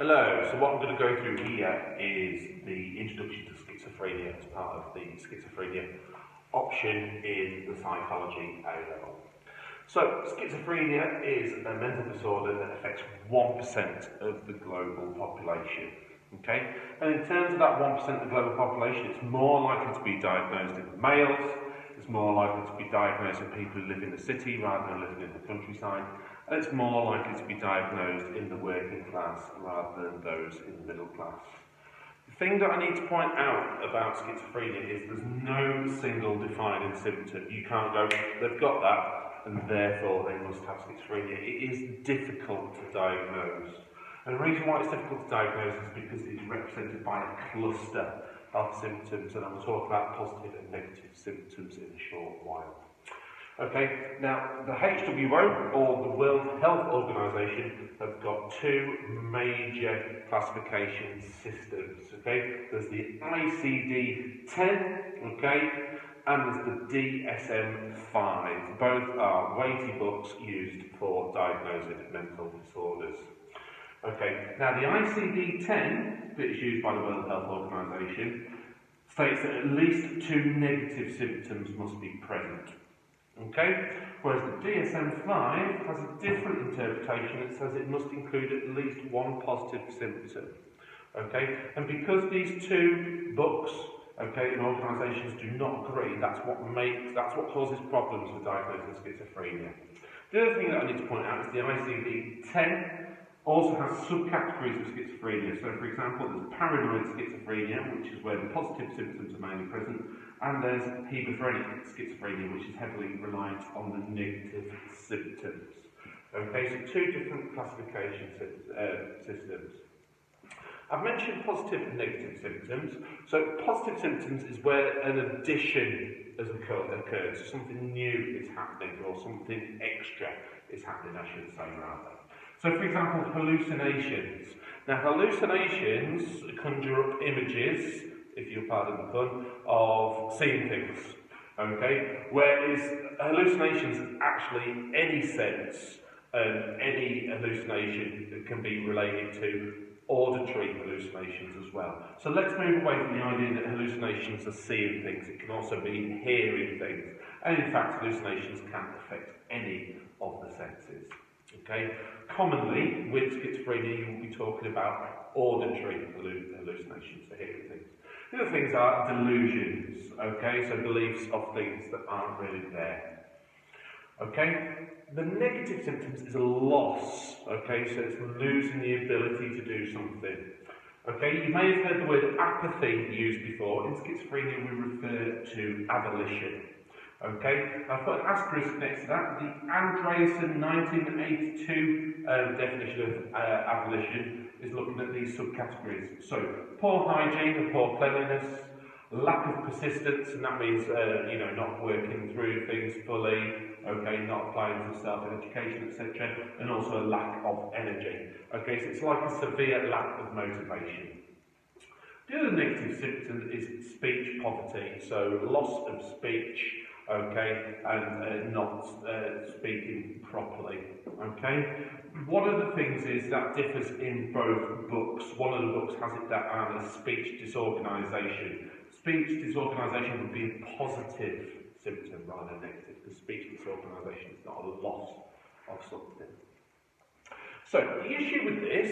Hello, so what I'm going to go through here is the introduction to schizophrenia as part of the schizophrenia option in the psychology A-level. So, schizophrenia is a mental disorder that affects 1% of the global population. Okay? And in terms of that 1% of the global population, it's more likely to be diagnosed in males, it's more likely to be diagnosed in people who live in the city rather than living in the countryside, and it's more likely to be diagnosed in the working class rather than those in the middle class. The thing that I need to point out about schizophrenia is there's no single defining symptom. You can't go, they've got that, and therefore they must have schizophrenia. It is difficult to diagnose. And the reason why it's difficult to diagnose is because it's represented by a cluster of symptoms, and I will talk about positive and negative symptoms in a short while. Okay, now the WHO, or the World Health Organization, have got two major classification systems. Okay, there's the ICD-10, okay, and there's the DSM-5. Both are weighty books used for diagnosing mental disorders. Okay, now the ICD-10, that is used by the World Health Organization, states that at least two negative symptoms must be present. Okay, whereas the DSM-5 has a different interpretation that says it must include at least one positive symptom. Okay, and because these two books, okay, and organisations do not agree, that's what causes problems with diagnosing schizophrenia. The other thing that I need to point out is the ICD-10 also has subcategories of schizophrenia. So, for example, there's paranoid schizophrenia, which is where the positive symptoms are mainly present, and there's hebephrenic schizophrenia, which is heavily reliant on the negative symptoms. Okay, so two different classification systems. I've mentioned positive and negative symptoms. So, positive symptoms is where an addition has occurred, so something new is happening, or something extra is happening, I should say, rather. So, for example, hallucinations. Now, hallucinations conjure up images, if you'll pardon the pun, of seeing things, okay? Whereas hallucinations is actually any sense, any hallucination that can be related to auditory hallucinations as well. So let's move away from the idea that hallucinations are seeing things. It can also be hearing things. And in fact, hallucinations can affect any of the senses. Okay? Commonly, with schizophrenia, you will be talking about auditory hallucinations, so hearing things. The other things are delusions, okay? So beliefs of things that aren't really there. Okay? The negative symptoms is a loss, okay? So it's losing the ability to do something. Okay? You may have heard the word apathy used before. In schizophrenia, we refer to abolition. Okay, I've put an asterisk next to that. The Andreasen 1982 definition of abolition is looking at these subcategories. So, poor hygiene and poor cleanliness, lack of persistence, and that means not working through things fully, okay, not applying for self-education, etc., and also a lack of energy. Okay, so it's like a severe lack of motivation. The other negative symptom is speech poverty, so loss of speech. Okay, and not speaking properly. Okay, one of the things is that differs in both books. One of the books has it down as speech disorganization. Speech disorganization would be a positive symptom rather than negative, because speech disorganization is not a loss of something. So, the issue with this,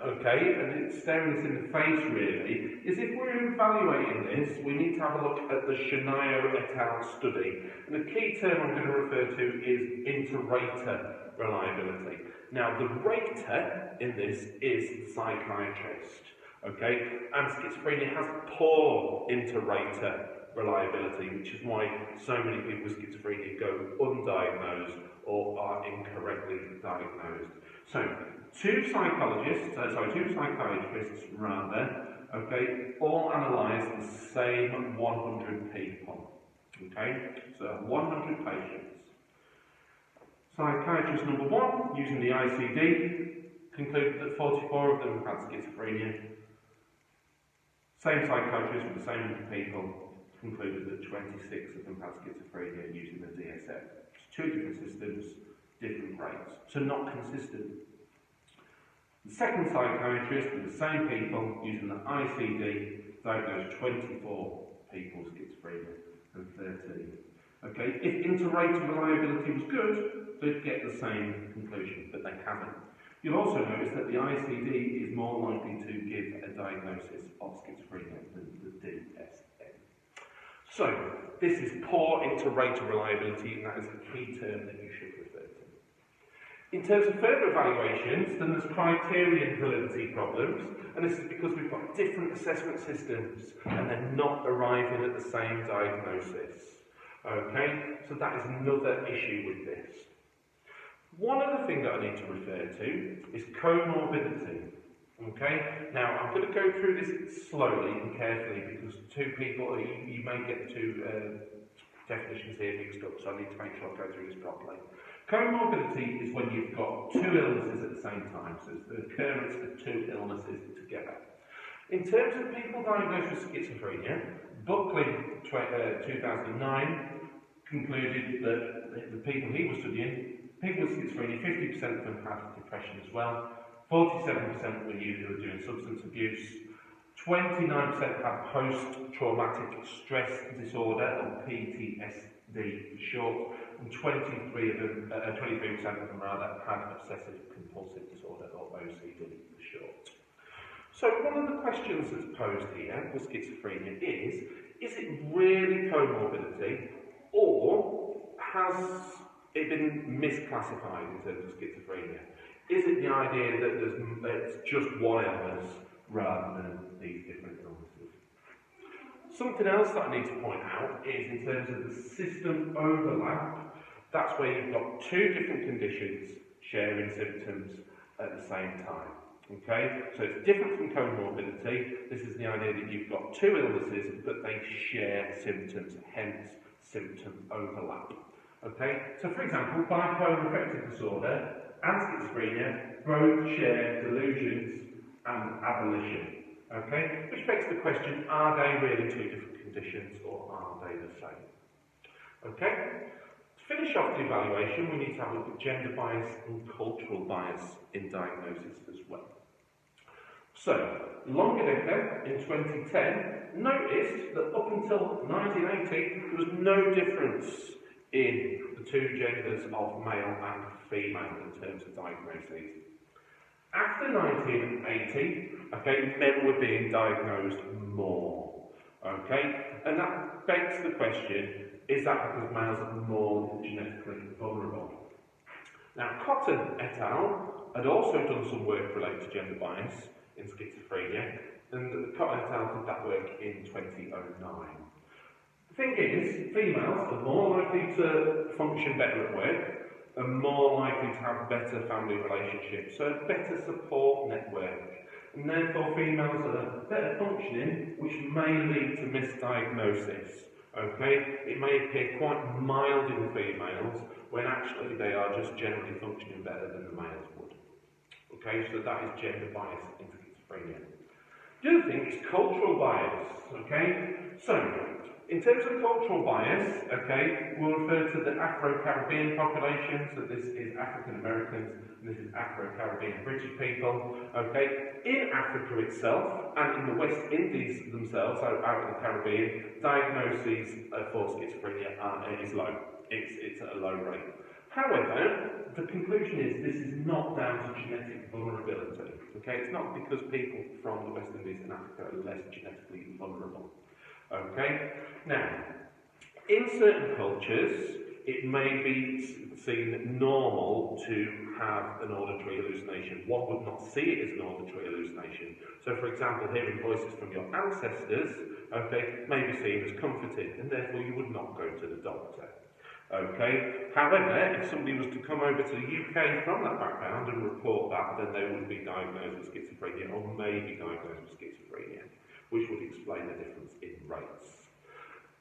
okay, and it's staring us in the face really, is if we're evaluating this, we need to have a look at the Shanayo et al. Study. And the key term I'm going to refer to is inter-rater reliability. Now, the rater in this is the psychiatrist, okay, and schizophrenia has poor inter-rater reliability, which is why so many people with schizophrenia go undiagnosed or are incorrectly diagnosed. So, two psychiatrists, okay, all analysed the same 100 people, okay, so 100 patients. Psychiatrist number one, using the ICD, concluded that 44 of them had schizophrenia. Same psychiatrist with the same 100 people concluded that 26 of them had schizophrenia using the DSM. It's two different systems, different rates, so not consistent. The second psychiatrist, with the same people, using the ICD, diagnosed 24 people with schizophrenia and 13. Okay, if inter-rater reliability was good, they'd get the same conclusion, but they haven't. You'll also notice that the ICD is more likely to give a diagnosis of schizophrenia than the DSM. So, this is poor inter-rater reliability, and that is a key term that you should refer to. In terms of further evaluations, then there's criterion validity problems, and this is because we've got different assessment systems, and they're not arriving at the same diagnosis. Okay, so that is another issue with this. One other thing that I need to refer to is comorbidity. Okay, now I'm going to go through this slowly and carefully because two people, you may get two definitions here mixed up, so I need to make sure I go through this properly. Comorbidity is when you've got two illnesses at the same time, so it's the occurrence of two illnesses together. In terms of people diagnosed with schizophrenia, Buckley 2009 concluded that the people he was studying, people with schizophrenia, 50% of them had depression as well, 47% were doing substance abuse, 29% had post-traumatic stress disorder, or PTSD for short, and 23% of them had obsessive compulsive disorder, or OCD for short. So one of the questions that's posed here with schizophrenia is it really comorbidity, or has it been misclassified in terms of schizophrenia? Is it the idea that it's just one illness rather than these different illnesses? Something else that I need to point out is in terms of the system overlap, that's where you've got two different conditions sharing symptoms at the same time. Okay, so it's different from comorbidity. This is the idea that you've got two illnesses, but they share symptoms, hence symptom overlap. Okay, so for example, bipolar affective disorder and schizophrenia both share delusions and abolition. Okay, which begs the question, are they really two different conditions or are they the same? Okay, to finish off the evaluation, we need to have a look at gender bias and cultural bias in diagnosis as well. So, Longedecker in 2010 noticed that up until 1980 there was no difference in the two genders of male and female in terms of diagnoses. After 1980, okay, men were being diagnosed more. Okay, and that begs the question, is that because males are more genetically vulnerable? Now, Cotton et al. Had also done some work related to gender bias in schizophrenia, and Cotton et al. Did that work in 2009. The thing is, females are more likely to function better at work, and more likely to have better family relationships, so a better support network. And therefore females are better functioning, which may lead to misdiagnosis. Okay? It may appear quite mild in females, when actually they are just generally functioning better than the males would. Okay, so that is gender bias in schizophrenia. The other thing is cultural bias. Okay, so in terms of cultural bias, okay, we'll refer to the Afro-Caribbean population. So this is African Americans, and this is Afro-Caribbean British people. Okay, in Africa itself and in the West Indies themselves, out in the Caribbean, diagnoses for schizophrenia is low. It's at a low rate. However, the conclusion is this is not down to genetic vulnerability. Okay, it's not because people from the West Indies and Africa are less genetically vulnerable. Okay, now, in certain cultures, it may be seen normal to have an auditory hallucination. One would not see it as an auditory hallucination. So, for example, hearing voices from your ancestors, okay, may be seen as comforting, and therefore you would not go to the doctor. Okay. However, if somebody was to come over to the UK from that background and report that, then they would be diagnosed with schizophrenia or may be diagnosed with schizophrenia, which would explain the difference in rates.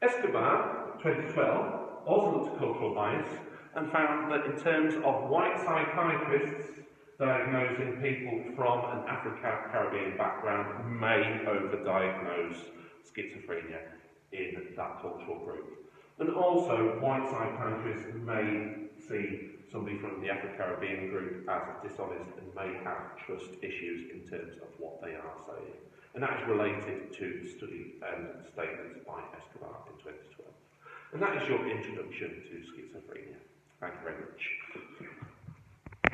Escobar, 2012, also looked at cultural bias and found that in terms of white psychiatrists diagnosing people from an Afro-Caribbean background may overdiagnose schizophrenia in that cultural group. And also, white psychiatrists may see somebody from the Afro-Caribbean group as dishonest and may have trust issues in terms of what they are saying. And that is related to study statements by Escobar in 2012. And that is your introduction to schizophrenia. Thank you very much.